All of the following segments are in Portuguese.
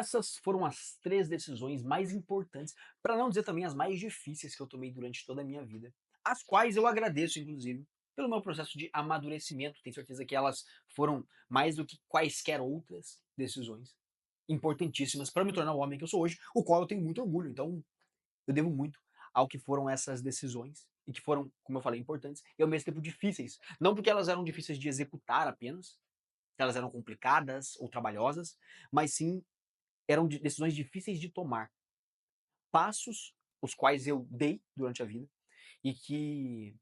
Essas foram as 3 decisões mais importantes, para não dizer também as mais difíceis que eu tomei durante toda a minha vida, as quais eu agradeço inclusive pelo meu processo de amadurecimento, tenho certeza que elas foram mais do que quaisquer outras decisões importantíssimas para me tornar o homem que eu sou hoje, o qual eu tenho muito orgulho, então eu devo muito ao que foram essas decisões e que foram, como eu falei, importantes e ao mesmo tempo difíceis, não porque elas eram difíceis de executar apenas, que elas eram complicadas ou trabalhosas, mas sim eram decisões difíceis de tomar, passos os quais eu dei durante a vida e que,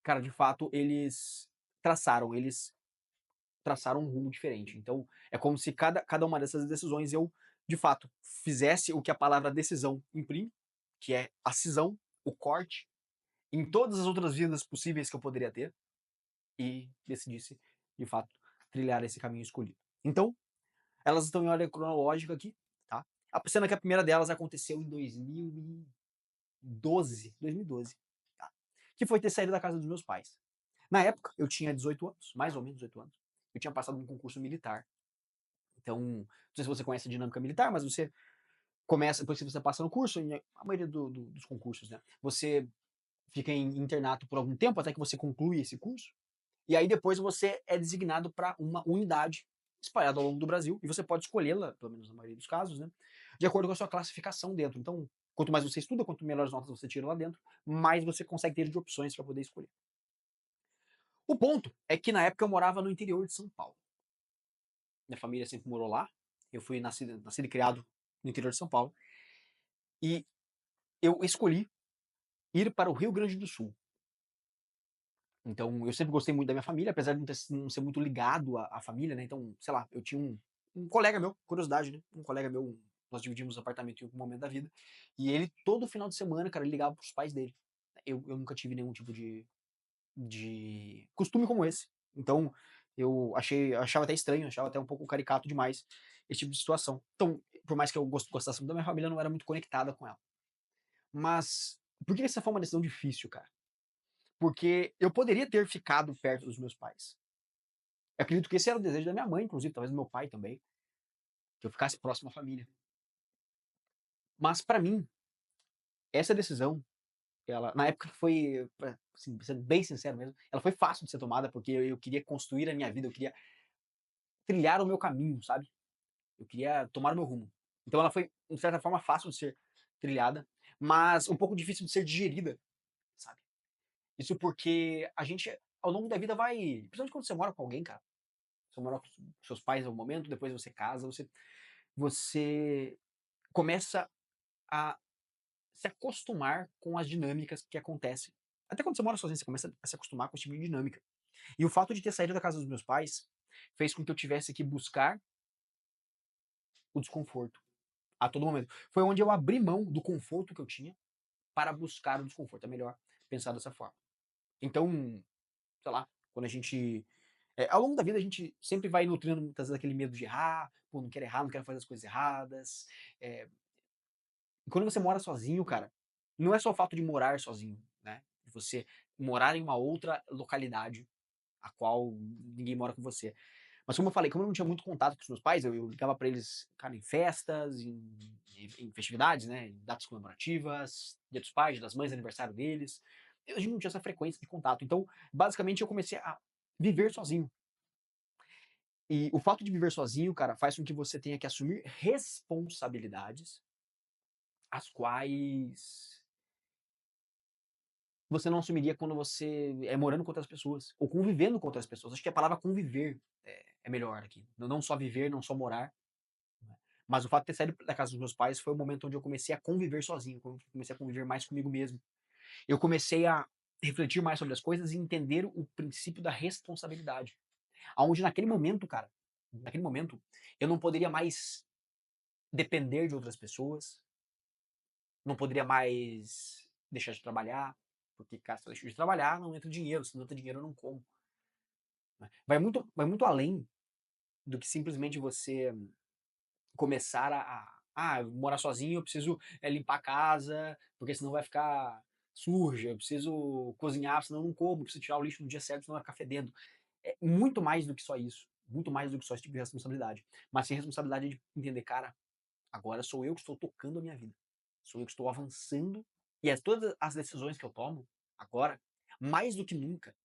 cara, de fato eles traçaram um rumo diferente. Então, é como se cada uma dessas decisões eu, de fato, fizesse o que a palavra decisão imprime, que é a cisão, o corte, em todas as outras vidas possíveis que eu poderia ter, e decidisse, de fato, trilhar esse caminho escolhido. Então, elas estão em ordem cronológica aqui, tá? Sendo que a primeira delas aconteceu em 2012, tá? Que foi ter saído da casa dos meus pais. Na época, eu tinha 18 anos, mais ou menos 18 anos. Eu tinha passado num concurso militar. Então, não sei se você conhece a dinâmica militar, mas você começa, depois que você passa no curso, a maioria dos concursos, né? Você fica em internato por algum tempo até que você conclui esse curso. E aí depois você é designado para uma unidade espalhada ao longo do Brasil e você pode escolhê-la, pelo menos na maioria dos casos, né, de acordo com a sua classificação dentro. Então, quanto mais você estuda, quanto melhores notas você tira lá dentro, mais você consegue ter de opções para poder escolher. O ponto é que na época eu morava no interior de São Paulo. Minha família sempre morou lá. Eu fui nascido e criado no interior de São Paulo. E eu escolhi ir para o Rio Grande do Sul. Então, eu sempre gostei muito da minha família, apesar de não ser muito ligado à família, né? Então, sei lá, eu tinha um colega meu, curiosidade, né? Um colega meu, nós dividimos apartamento em algum momento da vida, e ele, todo final de semana, cara, ele ligava pros pais dele. Eu nunca tive nenhum tipo de costume como esse. Então, achava até estranho, achava até um pouco caricato demais esse tipo de situação. Então, por mais que eu gostasse muito da minha família, eu não era muito conectada com ela. Mas, por que essa foi uma decisão difícil, cara? Porque eu poderia ter ficado perto dos meus pais. Eu acredito que esse era o desejo da minha mãe, inclusive, talvez do meu pai também, que eu ficasse próximo à família. Mas para mim, essa decisão, ela na época foi, assim, sendo bem sincero mesmo, ela foi fácil de ser tomada, porque eu queria construir a minha vida, eu queria trilhar o meu caminho, sabe? Eu queria tomar o meu rumo. Então ela foi, de certa forma, fácil de ser trilhada, mas um pouco difícil de ser digerida, sabe? Isso porque a gente, ao longo da vida, vai. Principalmente quando você mora com alguém, cara. Você mora com seus pais em algum momento, depois você casa, você começa a se acostumar com as dinâmicas que acontecem. Até quando você mora sozinho, você começa a se acostumar com esse tipo de dinâmica. E o fato de ter saído da casa dos meus pais fez com que eu tivesse que buscar o desconforto a todo momento. Foi onde eu abri mão do conforto que eu tinha para buscar o desconforto. É melhor pensar dessa forma. Então, sei lá, quando a gente. Ao longo da vida a gente sempre vai nutrindo muitas vezes aquele medo de errar, pô, não quero errar, não quero fazer as coisas erradas. É, e quando você mora sozinho, cara, não é só o fato de morar sozinho, né? De você morar em uma outra localidade, a qual ninguém mora com você. Mas como eu falei, como eu não tinha muito contato com os meus pais, eu ligava pra eles, cara, em festas, em festividades, né? Em datas comemorativas, dia dos pais, dia das mães, aniversário deles. A gente não tinha essa frequência de contato. Então, basicamente, eu comecei a viver sozinho. E o fato de viver sozinho, cara, faz com que você tenha que assumir responsabilidades, as quais você não assumiria quando você é morando com outras pessoas, ou convivendo com outras pessoas. Acho que a palavra conviver é melhor aqui. Não só viver, não só morar, né? Mas o fato de ter saído da casa dos meus pais foi o momento onde eu comecei a conviver sozinho, quando eu comecei a conviver mais comigo mesmo. Eu comecei a refletir mais sobre as coisas e entender o princípio da responsabilidade. Aonde naquele momento, cara, naquele momento, eu não poderia mais depender de outras pessoas, não poderia mais deixar de trabalhar, porque, cara, se eu deixo de trabalhar, não entra dinheiro, se não entra dinheiro, eu não como. Né? Vai muito além do que simplesmente você começar morar sozinho, eu preciso limpar a casa, porque senão vai ficar suja, eu preciso cozinhar, senão eu não como, eu preciso tirar o lixo no dia certo, senão vai ficar fedendo. É muito mais do que só isso. muito mais do que só esse tipo de responsabilidade. Mas sim a responsabilidade de entender, cara, agora sou eu que estou tocando a minha vida. Sou eu que estou avançando e todas as decisões que eu tomo agora, mais do que nunca,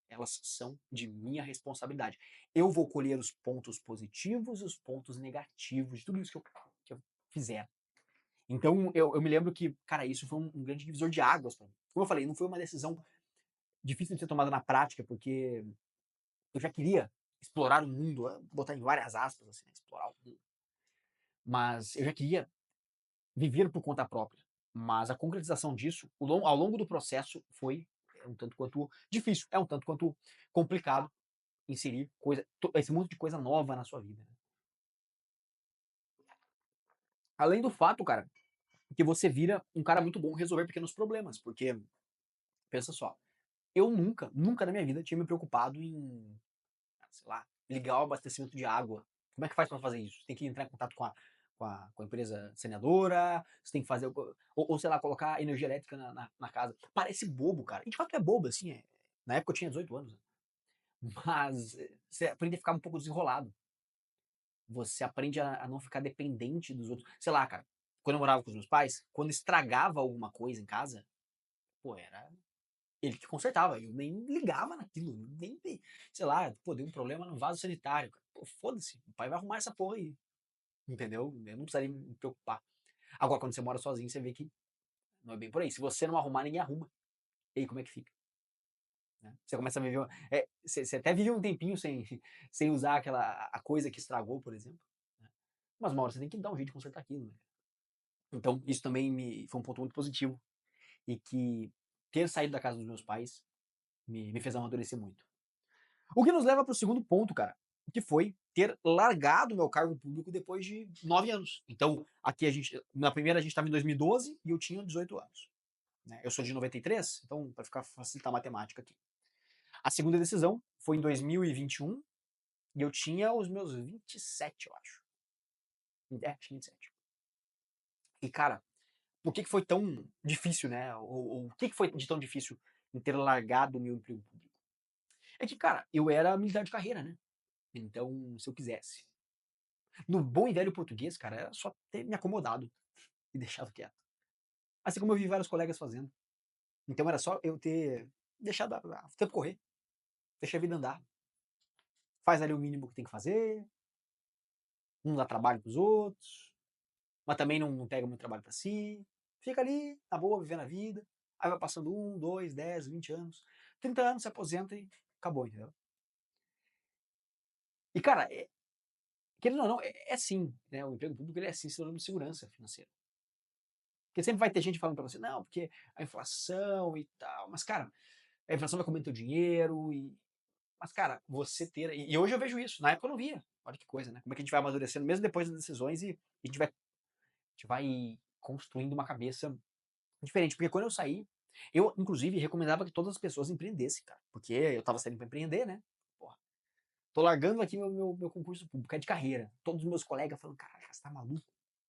elas são de minha responsabilidade. Eu vou colher os pontos positivos e os pontos negativos de tudo isso que eu fizer. Então, eu me lembro que, cara, isso foi um grande divisor de águas pra mim. Como eu falei, não foi uma decisão difícil de ser tomada na prática, porque eu já queria explorar o mundo, botar em várias aspas, assim, né, explorar o mundo. Mas eu já queria viver por conta própria. Mas a concretização disso, ao longo do processo, foi um tanto quanto difícil, é um tanto quanto complicado inserir esse monte de coisa nova na sua vida. Né? Além do fato, cara, que você vira um cara muito bom em resolver pequenos problemas, porque, pensa só, eu nunca na minha vida tinha me preocupado em, sei lá, ligar o abastecimento de água. Como é que faz para fazer isso? Você tem que entrar em contato com a empresa saneadora, você tem que fazer, ou sei lá, colocar energia elétrica na casa. Parece bobo, cara. E de fato é bobo, assim. Na época eu tinha 18 anos. Né? Mas você aprende a ficar um pouco desenrolado. Você aprende a não ficar dependente dos outros. Sei lá, cara, quando eu morava com os meus pais, quando estragava alguma coisa em casa, pô, era ele que consertava. Eu nem ligava naquilo, nem, sei lá, pô, deu um problema no vaso sanitário. Pô, foda-se, o pai vai arrumar essa porra aí. Entendeu? Eu não precisaria me preocupar. Agora, quando você mora sozinho, você vê que não é bem por aí. Se você não arrumar, ninguém arruma. E aí, como é que fica? Né? Você começa a viver. Você até vive um tempinho sem usar a coisa que estragou, por exemplo. Né? Mas uma hora você tem que dar um jeito de consertar aquilo. Né? Então, isso também foi um ponto muito positivo. E que ter saído da casa dos meus pais me fez amadurecer muito. O que nos leva para o segundo ponto, cara, que foi ter largado meu cargo público depois de 9 anos. Então, aqui na primeira a gente estava em 2012 e eu tinha 18 anos. Né? Eu sou de 93, então, para facilitar a matemática aqui. A segunda decisão foi em 2021 e eu tinha os meus 27, eu acho. Tinha 27. E, cara, por que foi tão difícil, né? Ou o que foi de tão difícil em ter largado o meu emprego público? É que, cara, eu era militar de carreira, né? Então, se eu quisesse. No bom e velho português, cara, era só ter me acomodado e deixado quieto. Assim como eu vi vários colegas fazendo. Então era só eu ter deixado o tempo correr, deixa a vida andar. Faz ali o mínimo que tem que fazer, não dá trabalho pros outros, mas também não pega muito trabalho pra si. Fica ali, na boa, vivendo a vida. Aí vai passando 2, 10, 20 anos. 30 anos, se aposenta e acabou, entendeu? E, cara, querendo ou não, é assim, né? O emprego público ele é assim, sinônimo de segurança financeira. Porque sempre vai ter gente falando pra você, não, porque a inflação e tal. Mas, cara, a inflação vai comendo teu dinheiro mas, cara, você ter. E hoje eu vejo isso. Na época eu não via. Olha que coisa, né? Como é que a gente vai amadurecendo, mesmo depois das decisões, e a gente vai construindo uma cabeça diferente. Porque quando eu saí, eu, inclusive, recomendava que todas as pessoas empreendessem, cara. Porque eu tava saindo pra empreender, né? Porra. Tô largando aqui meu concurso público, é de carreira. Todos os meus colegas falando, cara, você tá maluco?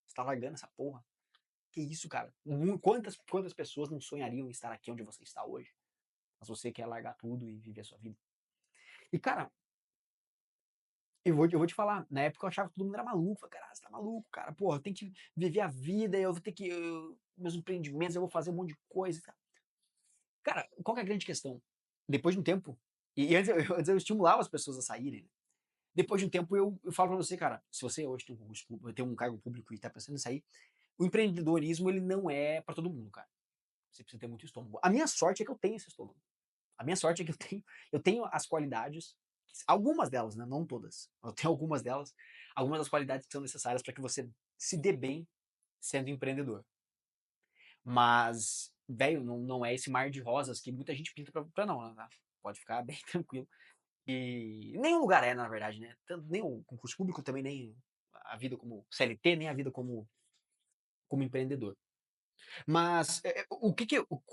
Você tá largando essa porra? Que isso, cara? Quantas pessoas não sonhariam em estar aqui onde você está hoje? Mas você quer largar tudo e viver a sua vida. E, cara, eu vou te falar, na época eu achava que todo mundo era maluco. Falei, cara, você tá maluco, cara. Porra, eu tenho que viver a vida, eu vou ter que. Meus empreendimentos, eu vou fazer um monte de coisa. Cara, qual que é a grande questão? Depois de um tempo, e antes eu estimulava as pessoas a saírem. Né? Depois de um tempo, eu falo pra você, cara, se você hoje tem um cargo público e tá pensando em sair, o empreendedorismo, ele não é pra todo mundo, cara. Você precisa ter muito estômago. A minha sorte é que eu tenho esse estômago. A minha sorte é que eu tenho as qualidades, algumas delas, né? Não todas. Eu tenho algumas das qualidades que são necessárias para que você se dê bem sendo empreendedor. Mas, velho, não é esse mar de rosas que muita gente pinta pra não, né? Pode ficar bem tranquilo. E nenhum lugar é, na verdade, né? Nem o concurso público, também nem a vida como CLT, nem a vida como empreendedor. Mas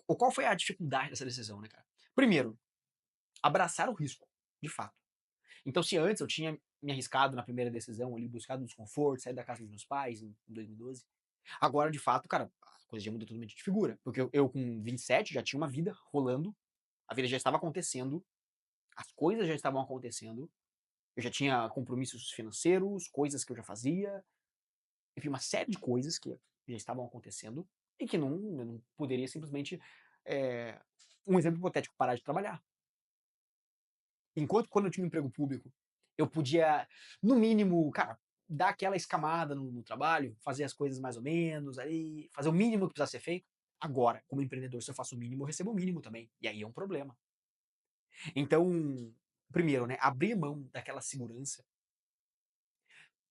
qual foi a dificuldade dessa decisão, né, cara? Primeiro, abraçar o risco, de fato. Então, se antes eu tinha me arriscado na primeira decisão ali, buscado um desconforto, sair da casa dos meus pais em 2012, agora, de fato, cara, a coisa já muda totalmente de figura. Porque eu com 27 já tinha uma vida rolando, a vida já estava acontecendo, as coisas já estavam acontecendo, Eu já tinha compromissos financeiros, coisas que eu já fazia, enfim, uma série de coisas que já estavam acontecendo e que eu não poderia simplesmente, eh, um exemplo hipotético, parar de trabalhar. Enquanto quando eu tinha um emprego público, eu podia, no mínimo, cara, dar aquela escamada no trabalho, fazer as coisas mais ou menos ali, fazer o mínimo que precisava ser feito. Agora, como empreendedor, se eu faço o mínimo, eu recebo o mínimo também, e aí é um problema. Então, primeiro, né, abrir mão daquela segurança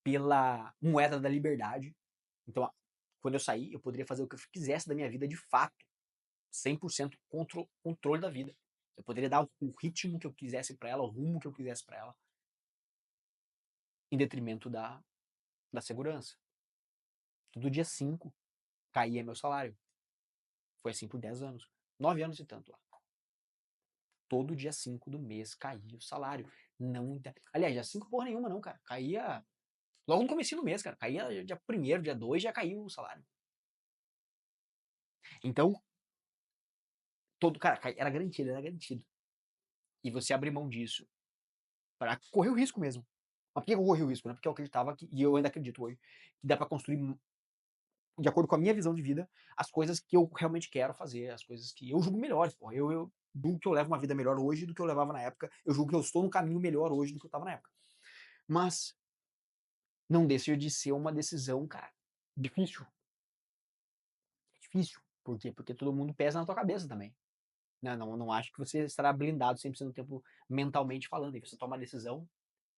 pela moeda da liberdade. Então, quando eu saí, eu poderia fazer o que eu quisesse da minha vida de fato, 100% controle da vida. Eu poderia dar o ritmo que eu quisesse pra ela, o rumo que eu quisesse pra ela, em detrimento da segurança. Todo dia 5 caía meu salário. Foi assim por 10 anos. 9 anos e tanto lá. Todo dia 5 do mês caía o salário. Não, aliás, dia 5 porra nenhuma não, cara. Caía logo no comecinho do mês, cara. Caía dia 1º, dia 2 já caiu o salário. Então, cara, era garantido, era garantido. E você abrir mão disso para correr o risco mesmo. Mas por que eu corri o risco? Né? Porque eu acreditava que, e eu ainda acredito hoje, que dá para construir, de acordo com a minha visão de vida, as coisas que eu realmente quero fazer, as coisas que eu julgo melhores. Porra. Eu julgo que eu levo uma vida melhor hoje do que eu levava na época. Eu julgo que eu estou num caminho melhor hoje do que eu estava na época. Mas não deixa de ser uma decisão, cara, difícil. É difícil. Por quê? Porque todo mundo pesa na tua cabeça também. Não acho que você estará blindado 100% do tempo mentalmente falando. E você toma a decisão.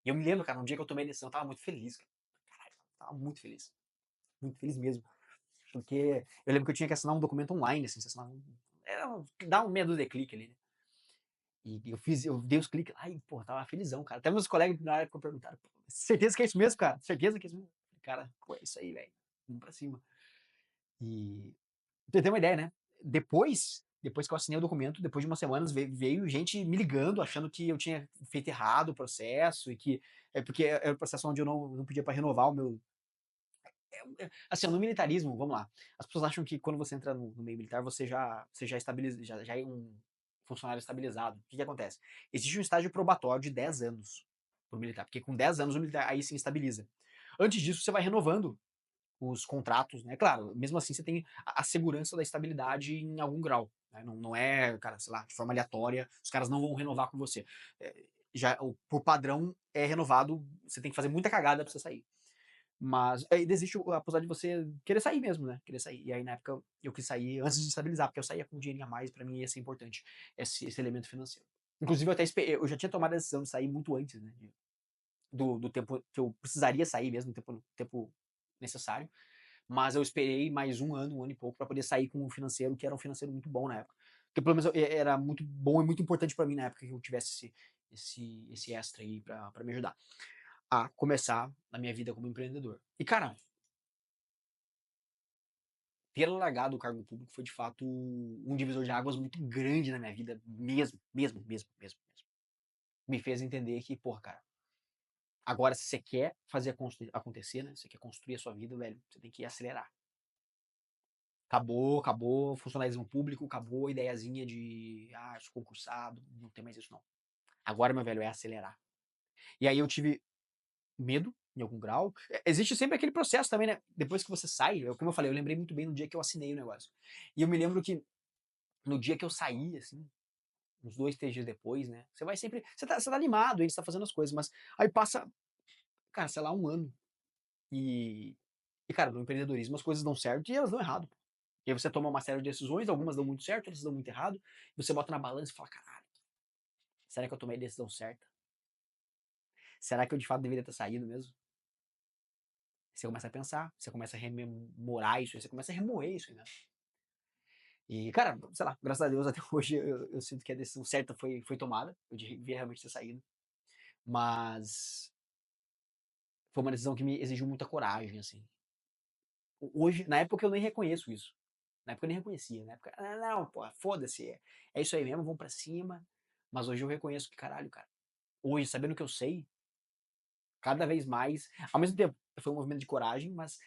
E eu me lembro, cara, um dia que eu tomei a decisão, eu tava muito feliz. Cara. Caralho, tava muito feliz. Muito feliz mesmo. Porque eu lembro que eu tinha que assinar um documento online, assim, você assinar dá um medo de clique ali, né? E eu dei os cliques lá e, pô, tava felizão, cara. Até meus colegas na época perguntaram, certeza que é isso mesmo, cara? Certeza que é isso mesmo? Cara, pô, é isso aí, velho. Vamos pra cima. E pra você ter uma ideia, né? Depois que eu assinei o documento, depois de umas semanas, veio gente me ligando, achando que eu tinha feito errado o processo e que é porque era o processo onde eu não podia para renovar o meu. Assim, no militarismo, vamos lá. As pessoas acham que quando você entra no meio militar, você já estabiliza, já é um funcionário estabilizado. O que acontece? Existe um estágio probatório de 10 anos pro militar, porque com 10 anos o militar aí sim estabiliza. Antes disso, você vai renovando os contratos, né? Claro, mesmo assim você tem a segurança da estabilidade em algum grau. Né? Não é, cara, sei lá, de forma aleatória, os caras não vão renovar com você. Já, por padrão, é renovado, você tem que fazer muita cagada pra você sair. Mas ainda existe a possibilidade de você querer sair mesmo, né? Querer sair. E aí, na época, eu quis sair antes de estabilizar, porque eu saía com um dinheirinho a mais, pra mim ia ser importante esse elemento financeiro. Inclusive, eu já tinha tomado a decisão de sair muito antes, né? Do tempo que eu precisaria sair mesmo, tempo necessário. Mas eu esperei mais um ano e pouco, para poder sair com um financeiro que era um financeiro muito bom na época. Porque pelo menos era muito bom e muito importante para mim na época que eu tivesse esse extra aí para me ajudar a começar a minha vida como empreendedor. E, cara, ter largado o cargo público foi de fato um divisor de águas muito grande na minha vida, mesmo. Me fez entender que, porra, cara, agora se você quer fazer acontecer, né? Você quer construir a sua vida, velho, você tem que acelerar. Acabou o funcionalismo público, acabou a ideiazinha de, sou concursado, não tem mais isso não. Agora, meu velho, é acelerar. E aí eu tive medo, em algum grau. Existe sempre aquele processo também, né? Depois que você sai, como eu falei, eu lembrei muito bem no dia que eu assinei o negócio. E eu me lembro que no dia que eu saí, assim, uns 2, 3 dias depois, né? Você vai sempre. Você tá animado, ele está fazendo as coisas, mas aí passa, cara, sei lá, um ano. E, cara, no empreendedorismo as coisas dão certo e elas dão errado. E aí você toma uma série de decisões, algumas dão muito certo, outras dão muito errado. Você bota na balança e fala, caralho, será que eu tomei a decisão certa? Será que eu de fato deveria ter saído mesmo? Você começa a pensar, você começa a rememorar isso, você começa a remoer isso, né? E, cara, sei lá, graças a Deus até hoje eu sinto que a decisão certa foi tomada. Eu devia realmente ter saído. Mas foi uma decisão que me exigiu muita coragem, assim. Hoje, na época eu nem reconheço isso. Na época eu nem reconhecia. Na época, não, pô, foda-se. É isso aí mesmo, vamos pra cima. Mas hoje eu reconheço que, caralho, cara. Hoje, sabendo o que eu sei, cada vez mais. Ao mesmo tempo, foi um movimento de coragem, mas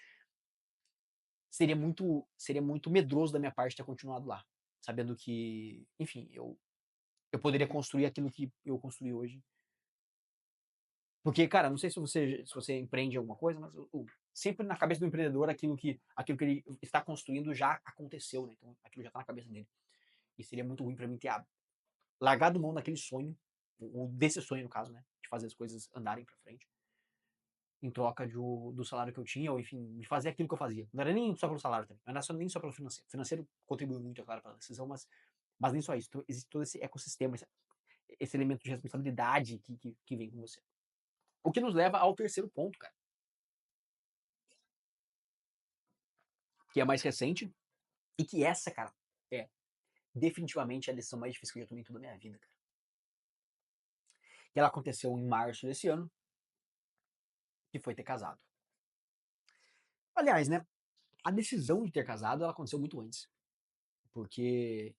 seria muito medroso da minha parte ter continuado lá. Sabendo que, enfim, eu poderia construir aquilo que eu construí hoje Porque, cara, não sei se você empreende alguma coisa, mas sempre na cabeça do empreendedor aquilo que ele está construindo já aconteceu, né? Então aquilo já está na cabeça dele. E seria muito ruim para mim ter largado mão daquele sonho, ou desse sonho no caso, né? De fazer as coisas andarem para frente, em troca do salário que eu tinha, ou enfim, de fazer aquilo que eu fazia. Não era nem só pelo salário também, não era nem só pelo financeiro. O financeiro contribuiu muito, é claro, para a decisão, mas nem só isso. Então, existe todo esse ecossistema, esse elemento de responsabilidade que vem com você. O que nos leva ao terceiro ponto, cara, que é mais recente, e que essa, cara, é definitivamente a decisão mais difícil que eu já tomei em toda a minha vida, cara. E ela aconteceu em março desse ano, que foi ter casado. Aliás, né, a decisão de ter casado, ela aconteceu muito antes. Porque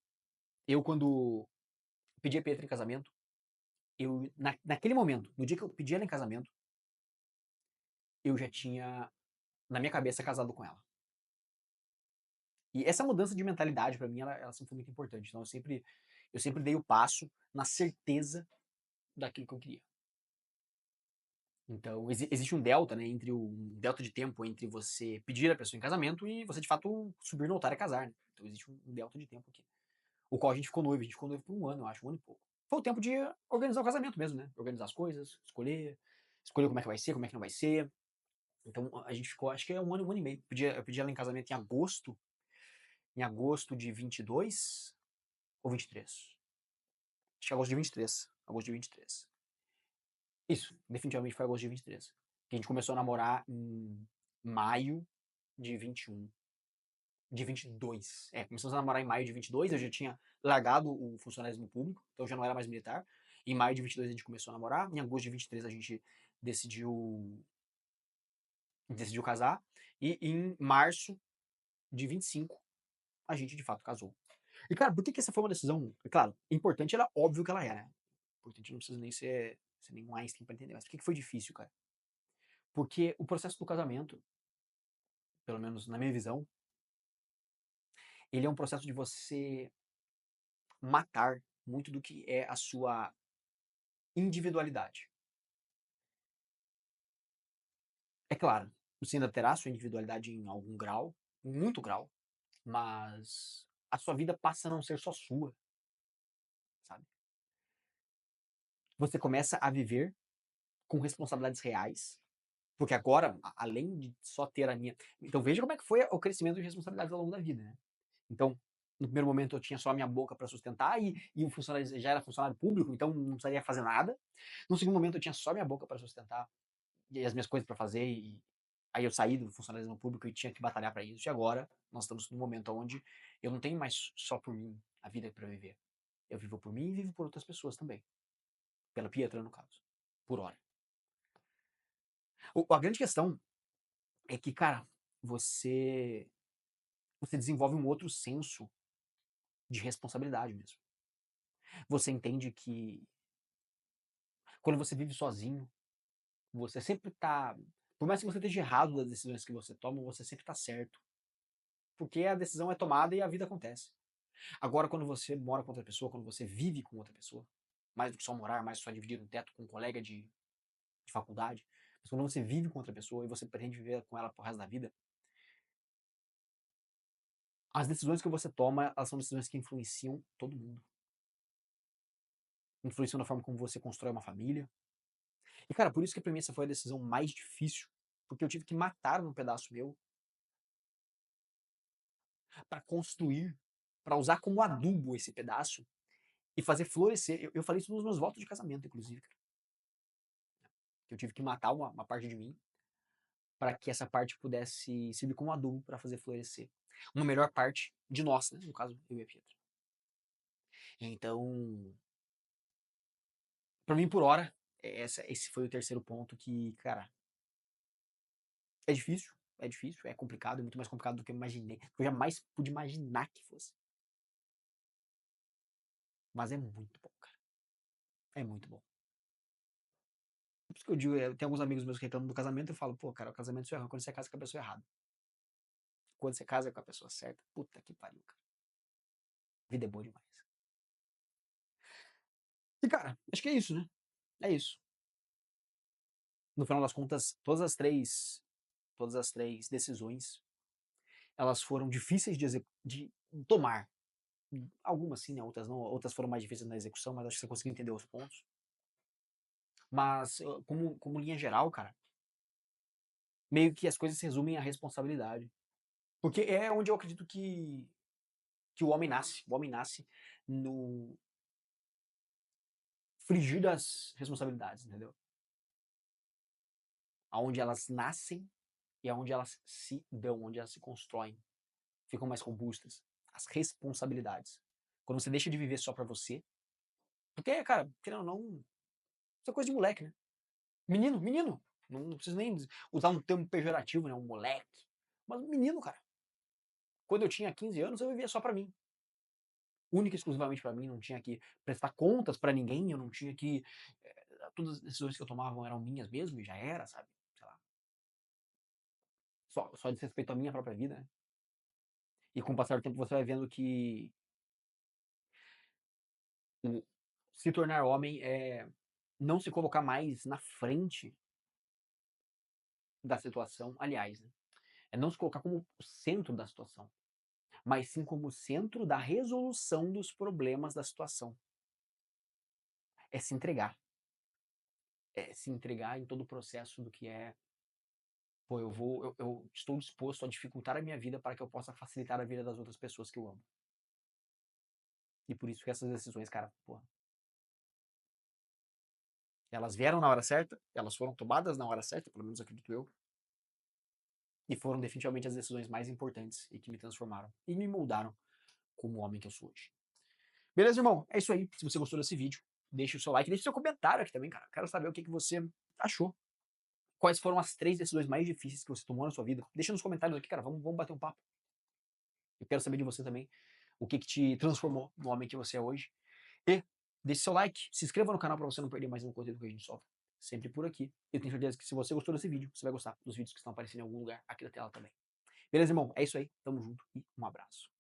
eu, quando pedi a Pietra em casamento, naquele momento, no dia que eu pedi ela em casamento, eu já tinha, na minha cabeça, casado com ela. E essa mudança de mentalidade, para mim, ela sempre foi muito importante. Então, eu sempre dei o passo na certeza daquilo que eu queria. Então, existe um delta, né, um delta de tempo entre você pedir a pessoa em casamento e você, de fato, subir no altar e casar, né? Então, existe um delta de tempo aqui. O qual a gente ficou noivo por um ano, eu acho, um ano e pouco. Foi o tempo de organizar o casamento mesmo, né? Organizar as coisas, escolher como é que vai ser, como é que não vai ser. Então, a gente ficou, acho que é um ano e meio. Eu pedi ela em casamento em agosto de 22 ou 23. Acho que agosto de 23. Agosto de 23. Isso, definitivamente foi agosto de 23. Que a gente começou a namorar em maio de 21. De 22. Começamos a namorar em maio de 22. Eu já tinha largado o funcionalismo público, então eu já não era mais militar. Em maio de 22 a gente começou a namorar. Em agosto de 23 a gente decidiu casar. E em março de 25 a gente de fato casou. E, cara, por que essa foi uma decisão? Claro, importante, era óbvio que ela era, né? Importante, não precisa nem ser nenhum Einstein pra entender. Mas por que foi difícil, cara? Porque o processo do casamento, pelo menos na minha visão, ele é um processo de você matar muito do que é a sua individualidade. É claro, você ainda terá sua individualidade em algum grau, em muito grau, mas a sua vida passa a não ser só sua, sabe? Você começa a viver com responsabilidades reais, porque agora, além de só ter a minha. Então veja como é que foi o crescimento de responsabilidades ao longo da vida, né? Então, no primeiro momento eu tinha só a minha boca para sustentar e o funcionário já era funcionário público, então não precisaria fazer nada. No segundo momento eu tinha só minha boca para sustentar e as minhas coisas para fazer e aí eu saí do funcionalismo público e tinha que batalhar para isso. E agora nós estamos num momento onde eu não tenho mais só por mim a vida para viver. Eu vivo por mim e vivo por outras pessoas também. Pela Pietra, no caso. Por hora. A grande questão é que, cara, você você desenvolve um outro senso de responsabilidade mesmo. Você entende que quando você vive sozinho, você sempre tá. Por mais que você esteja errado das decisões que você toma, você sempre tá certo. Porque a decisão é tomada e a vida acontece. Agora, quando você mora com outra pessoa, quando você vive com outra pessoa, mais do que só morar, mais do que só dividir um teto com um colega de faculdade, mas quando você vive com outra pessoa e você pretende viver com ela pro resto da vida, as decisões que você toma, elas são decisões que influenciam todo mundo. Influenciam na forma como você constrói uma família. E, cara, por isso que pra mim essa foi a decisão mais difícil. Porque eu tive que matar um pedaço meu para construir, para usar como adubo esse pedaço e fazer florescer. Eu falei isso nos meus votos de casamento, inclusive, cara. Eu tive que matar uma parte de mim para que essa parte pudesse servir como adubo para fazer florescer. Uma melhor parte de nós, né? No caso, eu e a Pietra. Então, para mim, por hora, esse foi o terceiro ponto que, cara, é complicado, é muito mais complicado do que eu imaginei. Eu jamais pude imaginar que fosse. Mas é muito bom, cara. É muito bom. Por isso que eu digo, tem alguns amigos meus que reclamam do casamento, eu falo, pô, cara, o casamento é errado quando você casa com a pessoa errada. Quando você casa com a pessoa certa, puta que pariu, cara. A vida é boa demais. E, cara, acho que é isso, né? É isso. no final das contas, todas as três decisões, elas foram difíceis de tomar. Algumas sim, né, outras não, outras foram mais difíceis na execução, mas acho que você conseguiu entender os pontos. Mas, como linha geral, cara, meio que as coisas se resumem à responsabilidade. Porque é onde eu acredito que o homem nasce. O homem nasce no frigir das responsabilidades, entendeu? Aonde elas nascem e aonde elas se dão, onde elas se constroem, ficam mais robustas. As responsabilidades. Quando você deixa de viver só pra você, porque, cara, querendo ou não, isso é coisa de moleque, né? Menino, menino. Não preciso nem usar um termo pejorativo, né? Um moleque. Mas menino, cara. Quando eu tinha 15 anos, eu vivia só pra mim. Única e exclusivamente pra mim, não tinha que prestar contas pra ninguém, eu não tinha que. Todas as decisões que eu tomava eram minhas mesmo e já era, sabe? Sei lá. Só diz respeito à minha própria vida, né? E com o passar do tempo você vai vendo que se tornar homem é não se colocar mais na frente da situação, aliás, né? É não se colocar como o centro da situação, mas sim como o centro da resolução dos problemas da situação. É se entregar. É se entregar em todo o processo do que é, pô, eu estou disposto a dificultar a minha vida para que eu possa facilitar a vida das outras pessoas que eu amo. E por isso que essas decisões, cara, pô, elas vieram na hora certa, elas foram tomadas na hora certa, pelo menos acredito eu, e foram definitivamente as decisões mais importantes e que me transformaram e me moldaram como o homem que eu sou hoje. Beleza, irmão? É isso aí. Se você gostou desse vídeo, deixa o seu like, deixa o seu comentário aqui também, cara. Quero saber o que você achou. Quais foram as três decisões mais difíceis que você tomou na sua vida? Deixa nos comentários aqui, cara. Vamos bater um papo. Eu quero saber de você também o que te transformou no homem que você é hoje. E deixe seu like, se inscreva no canal para você não perder mais nenhum conteúdo que a gente solta. Sempre por aqui. Eu tenho certeza que se você gostou desse vídeo, você vai gostar dos vídeos que estão aparecendo em algum lugar aqui da tela também. Beleza, irmão? É isso aí. Tamo junto e um abraço.